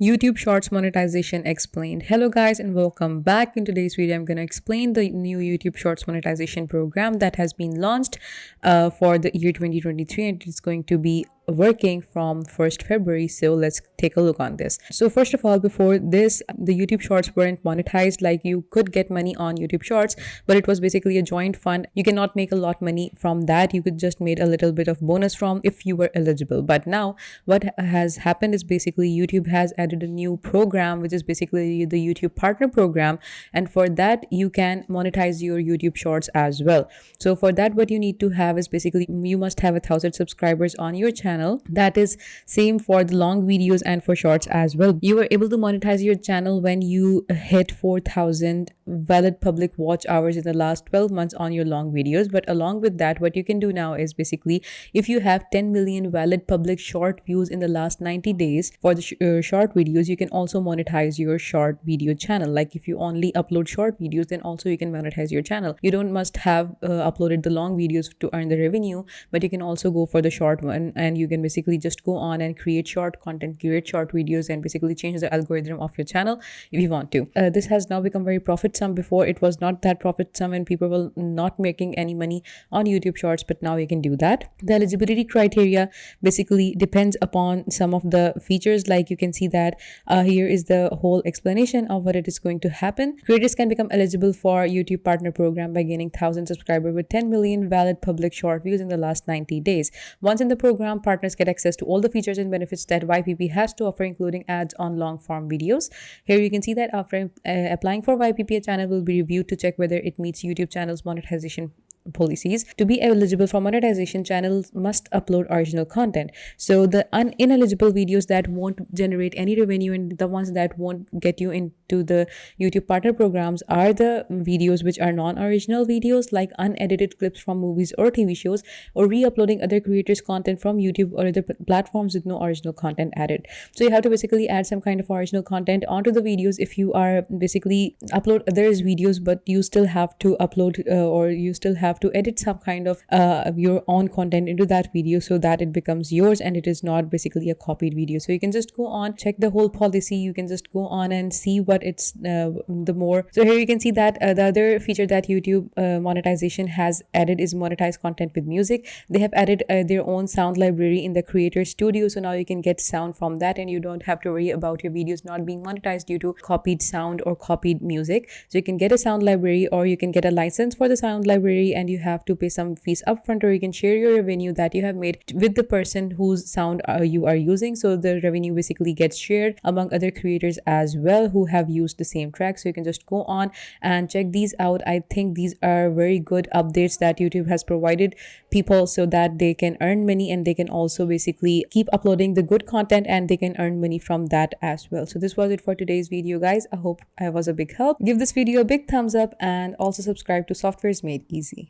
YouTube Shorts monetization explained. Hello guys and welcome back. In today's video I'm going to explain the new YouTube Shorts monetization program that has been launched for the year 2023, and it's going to be working from 1st February. So let's take a look on this. So first of all, before this, the YouTube Shorts weren't monetized. Like, you could get money on YouTube Shorts, but it was basically a joint fund. You cannot make a lot money from that. You could just make a little bit of bonus from if you were eligible. But now what has happened is basically YouTube has added a new program, which is basically the YouTube partner program, and for that you can monetize your YouTube Shorts as well. So for that, what you need to have is basically you must have 1,000 subscribers on your channel. That is same for the long videos and for shorts as well. You are able to monetize your channel when you hit 4,000 valid public watch hours in the last 12 months on your long videos. But along with that, what you can do now is basically, if you have 10 million valid public short views in the last 90 days for the short videos, you can also monetize your short video channel. Like, if you only upload short videos, then also you can monetize your channel. You don't must have uploaded the long videos to earn the revenue, but you can also go for the short one, and you can basically just go on and create short content, create short videos, and basically change the algorithm of your channel if you want to. This has now become very profitsome. Before, it was not that profitsome and people were not making any money on YouTube Shorts, but now you can do that. The eligibility criteria basically depends upon some of the features. Like, you can see that here is the whole explanation of what it is going to happen. Creators can become eligible for YouTube partner program by gaining 1,000 subscribers with 10 million valid public short views in the last 90 days. Once in the program, partners get access to all the features and benefits that YPP has to offer, including ads on long form videos. Here you can see that after applying for YPP, a channel will be reviewed to check whether it meets YouTube channel's monetization policies. To be eligible for monetization, channels must upload original content. So the ineligible videos that won't generate any revenue and the ones that won't get you into the YouTube partner programs are the videos which are non-original videos, like unedited clips from movies or TV shows, or re-uploading other creators' content from YouTube or other platforms with no original content added. So you have to basically add some kind of original content onto the videos. If you are basically upload others' videos, but you still have to upload or you still have to edit some kind of your own content into that video so that it becomes yours and it is not basically a copied video. So you can just go on, check the whole policy. You can just go on and see what it's the more. So here you can see that the other feature that YouTube monetization has added is monetize content with music. They have added their own sound library in the creator studio, so now you can get sound from that and you don't have to worry about your videos not being monetized due to copied sound or copied music. So you can get a sound library, or you can get a license for the sound library, and you have to pay some fees upfront, or you can share your revenue that you have made with the person whose sound you are using. So the revenue basically gets shared among other creators as well who have used the same track. So you can just go on and check these out. I think these are very good updates that YouTube has provided people so that they can earn money, and they can also basically keep uploading the good content and they can earn money from that as well. So this was it for today's video, guys. I hope I was a big help. Give this video a big thumbs up and also subscribe to Softwares Made Easy.